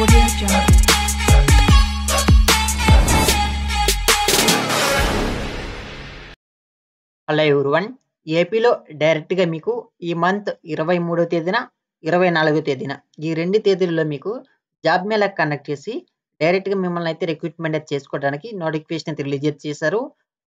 Audio Jungle. Hello everyone. ఏపీలో డైరెక్ట్‌గా మీకు ఈ మంత్ 23వ తేదీన, 24వ తేదీన ఈ 2 తేదీల్లో మీకు జాబ్ మేళా కండక్ట్ చేసి డైరెక్ట్‌గా మిమ్మల్ని అయితే రిక్రూట్‌మెంట్ అయితే చేసుకోవడానికి నోటిఫికేషన్ అయితే రిలీజ్ చేశారు.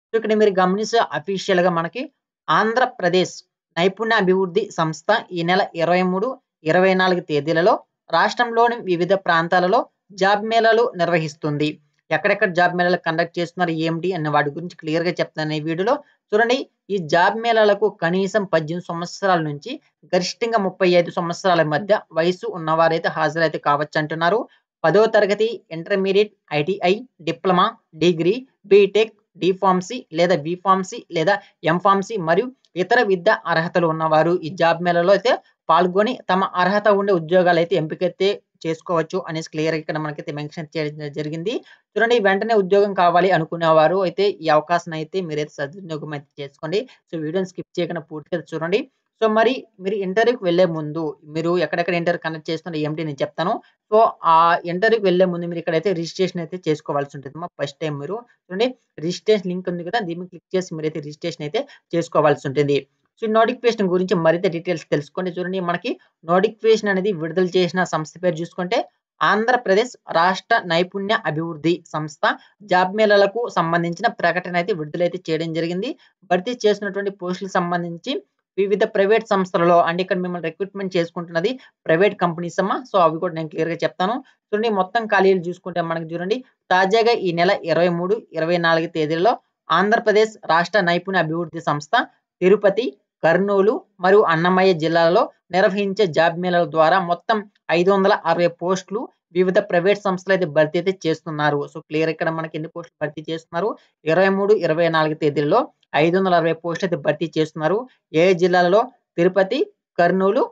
సో, ఇక్కడ మీరు గమనిస్తే అఫీషియల్‌గా మనకి ఆంధ్రప్రదేశ్ నైపుణ్య అభివృద్ధి సంస్థ ఈ నెల 23, 24 తేదీలలో రాష్ట్రంలోని వివిధ ప్రాంతాలలో జాబ్ మేళాలు నిర్వహిస్తుంది. ఎక్కడెక్కడ జాబ్ మేళాలు కండక్ట్ చేస్తున్నారు, ఏంటి అన్న వాటి గురించి క్లియర్‌గా చెప్తాను ఈ వీడియోలో. చూడండి, ఈ జాబ్ మేళాలకు కనీసం 18 సంవత్సరాల నుంచి గరిష్టంగా 35 సంవత్సరాల మధ్య వయసు ఉన్నవారైతే హాజరైతే కావచ్చంటున్నారు. 10వ తరగతి, intermediate, ITI, diploma, degree, B Tech, D pharmacy లేదా బి-ఫార్మసీ లేదా ఎం-ఫార్మసీ మరియు ఇతర విద్యా అర్హతలు ఉన్నవారు ఈ జాబ్ మేళాలో అయితే పాల్గొని తమ అర్హత ఉండే ఉద్యోగాలైతే ఎంపికైతే చేసుకోవచ్చు అనేసి క్లియర్‌గా ఇక్కడ మనకైతే మెన్షన్ చేయడం జరిగింది. చూడండి, వెంటనే ఉద్యోగం కావాలి అనుకునేవారు అయితే ఈ అవకాశాన్ని అయితే మీరైతే సద్వినియోగం అయితే చేసుకోండి. సో, వీడియోని స్కిప్ చేయకుండా పూర్తిగా చూడండి. సో, మరి మీరు ఇంటర్వ్యూకి వెళ్ళే ముందు మీరు ఎక్కడెక్కడ ఇంటర్వ్యూ కండక్ట్ చేస్తున్నారు ఏంటి నేను చెప్తాను. సో, ఆ ఇంటర్వ్యూకి వెళ్ళే ముందు మీరు ఇక్కడైతే రిజిస్ట్రేషన్ అయితే చేసుకోవాల్సి ఉంటుందమ్మా. ఫస్ట్ టైమ్ మీరు చూడండి, రిజిస్ట్రేషన్ లింక్ ఉంది కదా, దీన్ని క్లిక్ చేసి మీరైతే రిజిస్ట్రేషన్ అయితే చేసుకోవాల్సి ఉంటుంది. సో, నోటిఫికేషన్ గురించి మరింత డీటెయిల్స్ తెలుసుకోండి. చూడండి, మనకి నోటిఫికేషన్ అనేది విడుదల చేసిన సంస్థ పేరు చూసుకుంటే ఆంధ్రప్రదేశ్ రాష్ట్ర నైపుణ్య అభివృద్ధి సంస్థ జాబ్ మేళాలకు సంబంధించిన ప్రకటన అయితే విడుదలైతే చేయడం జరిగింది. భర్తీ చేసినటువంటి పోస్టులకు సంబంధించి వివిధ ప్రైవేట్ సంస్థలలో, అంటే ఇక్కడ మిమ్మల్ని రిక్రూట్‌మెంట్ చేసుకుంటున్నది ప్రైవేట్ కంపెనీస్ అమ్మా. సో, అవి కూడా నేను క్లియర్‌గా చెప్తాను. చూడండి, మొత్తం ఖాళీలు చూసుకుంటే మనకు చూడండి, తాజాగా ఈ నెల 23, 24 తేదీల్లో ఆంధ్రప్రదేశ్ రాష్ట్ర నైపుణ్య అభివృద్ధి సంస్థ తిరుపతి, కర్నూలు మరియు అన్నమయ్య జిల్లాలలో నిర్వహించే జాబ్ మేళాల ద్వారా మొత్తం 560 పోస్టులు వివిధ ప్రైవేట్ సంస్థలు అయితే భర్తీ అయితే చేస్తున్నారు. సో, క్లియర్ ఇక్కడ మనకి ఎన్ని పోస్టులు భర్తీ చేస్తున్నారు, 23, 24 తేదీల్లో 560 పోస్టులు అయితే భర్తీ చేస్తున్నారు. ఏ జిల్లాలలో? తిరుపతి, కర్నూలు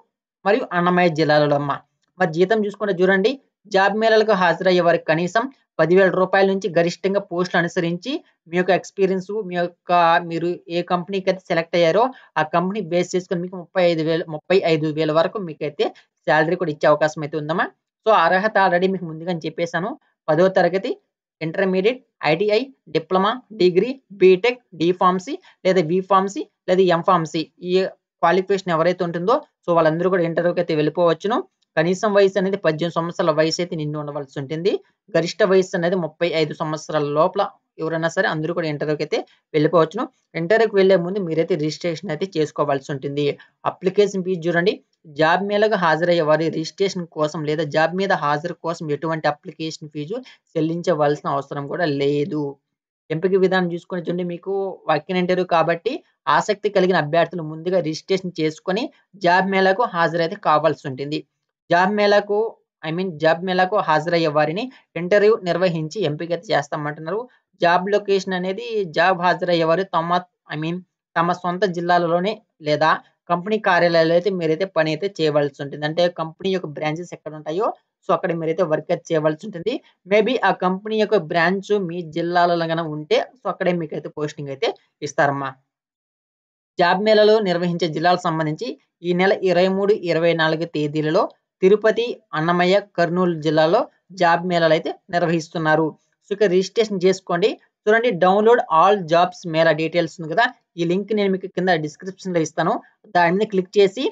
మరియు అన్నమయ్య జిల్లాలలో అమ్మ. మరి జీతం చూసుకుంటే చూడండి, జాబ్ మేళాలకు హాజరయ్యే వారికి కనీసం రూ. 10,000 నుంచి గరిష్టంగా పోస్టులు అనుసరించి మీ యొక్క ఎక్స్‌పీరియన్స్, మీరు ఏ కంపెనీకి అయితే సెలెక్ట్ అయ్యారో ఆ కంపెనీ బేస్ చేసుకొని మీకు 35,000 వరకు మీకైతే సాలరీ కూడా ఇచ్చే అవకాశం అయితే ఉందమ్మా. సో, అర్హత ఆల్రెడీ మీకు ముందుగానే చెప్పేసాను. 10వ తరగతి, intermediate, ITI, diploma, degree, B Tech, D pharmacy లేదా బి-ఫార్మసీ లేదా ఎం-ఫార్మసీ ఈ క్వాలిఫికేషన్ ఎవరైతే ఉంటుందో సో, వాళ్ళందరూ కూడా ఇంటర్వ్యూకి అయితే వెళ్ళిపోవచ్చును. కనీసం వయసు అనేది 18 సంవత్సరాల వయసు అయితే నిండి ఉండవలసి ఉంటుంది. గరిష్ట వయస్సు అనేది 35 సంవత్సరాల లోపల ఎవరైనా సరే అందరూ కూడా ఇంటర్వ్యూకి అయితే వెళ్ళిపోవచ్చును. ఇంటర్వ్యూకి వెళ్ళే ముందు మీరైతే రిజిస్ట్రేషన్ అయితే చేసుకోవాల్సి ఉంటుంది. అప్లికేషన్ ఫీజు చూడండి, జాబ్ మేళాకు హాజరయ్యే వారి రిజిస్ట్రేషన్ కోసం లేదా జాబ్ మీద హాజరు కోసం ఎటువంటి అప్లికేషన్ ఫీజు చెల్లించవలసిన అవసరం కూడా లేదు. ఎంపిక విధానం చూసుకొని చూడండి, మీకు వాకిన్ ఇంటర్వ్యూ కాబట్టి ఆసక్తి కలిగిన అభ్యర్థులు ముందుగా రిజిస్ట్రేషన్ చేసుకొని జాబ్ మేళాకు హాజరైతే కావాల్సి ఉంటుంది. జాబ్ మేళాకు హాజరయ్యే వారిని ఇంటర్వ్యూ నిర్వహించి ఎంపిక అయితే చేస్తామంటున్నారు. జాబ్ లొకేషన్ అనేది జాబ్ హాజరయ్యేవారు తమ సొంత జిల్లాలలోనే లేదా కంపెనీ కార్యాలయాల్లో అయితే మీరైతే పని అయితే చేయవలసి ఉంటుంది. అంటే కంపెనీ యొక్క బ్రాంచెస్ ఎక్కడ ఉంటాయో సో, అక్కడ మీరైతే వర్క్ అయితే చేయవలసి ఉంటుంది. మేబీ ఆ కంపెనీ యొక్క బ్రాంచ్ మీ జిల్లాలలో గన ఉంటే సో, అక్కడే మీకైతే పోస్టింగ్ అయితే ఇస్తారమ్మా. జాబ్ మేళాలు నిర్వహించే జిల్లాలకు సంబంధించి ఈ నెల 23, 24 తేదీలలో తిరుపతి, అన్నమయ్య, కర్నూలు జిల్లాలో జాబ్ మేళాలు అయితే నిర్వహిస్తున్నారు. సో, ఇక రిజిస్ట్రేషన్ చేసుకోండి. చూడండి, download all jobs Mela details ఉంది కదా, ఈ లింక్ నేను మీకు కింద డిస్క్రిప్షన్‌లో ఇస్తాను. దాని మీద క్లిక్ చేసి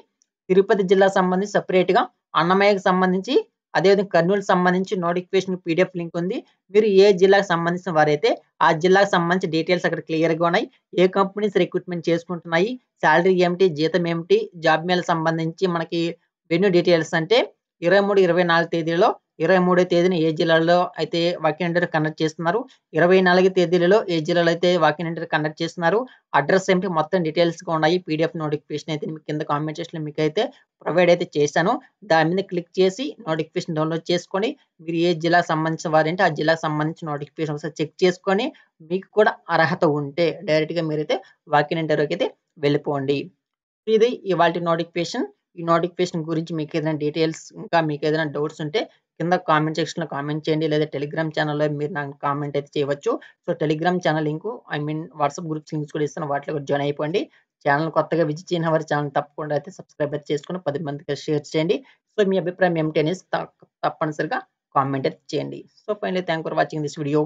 తిరుపతి జిల్లాకు సంబంధించి సెపరేట్‌గా, అన్నమయ్యకి సంబంధించి, అదేవిధంగా కర్నూలుకి సంబంధించి నోటిఫికేషన్ పీడీఎఫ్ లింక్ ఉంది. మీరు ఏ జిల్లాకు సంబంధించిన వారైతే ఆ జిల్లాకు సంబంధించి డీటెయిల్స్ అక్కడ క్లియర్‌గా ఉన్నాయి. ఏ కంపెనీస్ రిక్రూట్‌మెంట్ చేసుకుంటున్నాయి, సాలరీ ఏమిటి, జీతం ఏమిటి, జాబ్ మేళకు సంబంధించి మనకి వెన్యూ డీటెయిల్స్ అంటే 23, 24 తేదీలలో 23వ తేదీన ఏ జిల్లాలో అయితే వాకిన్ ఇంటర్వ్యూ కండక్ట్ చేస్తున్నారు, 24 తేదీలలో ఏ జిల్లాలో అయితే వాకిన్ ఇంటర్వ్యూ కండక్ట్ చేస్తున్నారు, అడ్రస్ ఏమిటి, మొత్తం డీటెయిల్స్‌గా ఉన్నాయి. పీడీఎఫ్ నోటిఫికేషన్ అయితే మీకు కింద కామెంట్ సెక్షన్‌లో మీకైతే ప్రొవైడ్ అయితే చేశాను. దాని మీద క్లిక్ చేసి నోటిఫికేషన్ డౌన్లోడ్ చేసుకొని మీరు ఏ జిల్లాకు సంబంధించిన వారంటే ఆ జిల్లాకు సంబంధించిన నోటిఫికేషన్ ఒకసారి చెక్ చేసుకొని మీకు కూడా అర్హత ఉంటే డైరెక్ట్‌గా మీరైతే వాకిన్ ఇంటర్వ్యూకి అయితే వెళ్ళిపోండి. ఇది ఇవాల్టి నోటిఫికేషన్. ఈ నోటిఫికేషన్ గురించి మీకేదైనా డీటెయిల్స్ ఇంకా మీకేదైనా డౌట్స్ ఉంటే కింద కామెంట్ సెక్షన్‌లో కామెంట్ చేయండి. లేదా టెలిగ్రామ్ ఛానెల్‌లో మీరు నాకు కామెంట్ అయితే చేయవచ్చు. So, Telegram channel link WhatsApp groups links కూడా ఇస్తాను. వాటిలో కూడా జాయిన్ అయిపోండి. ఛానెల్ కొత్తగా విజిట్ చేయని వారు ఛానెల్ తప్పకుండా అయితే సబ్స్క్రైబ్ అయితే చేసుకొని 10 మందికి షేర్ చేయండి. సో, మీ అభిప్రాయం ఏమిటి అనేసి తప్పనిసరిగా కామెంట్ అయితే చేయండి. So finally thank for watching this video.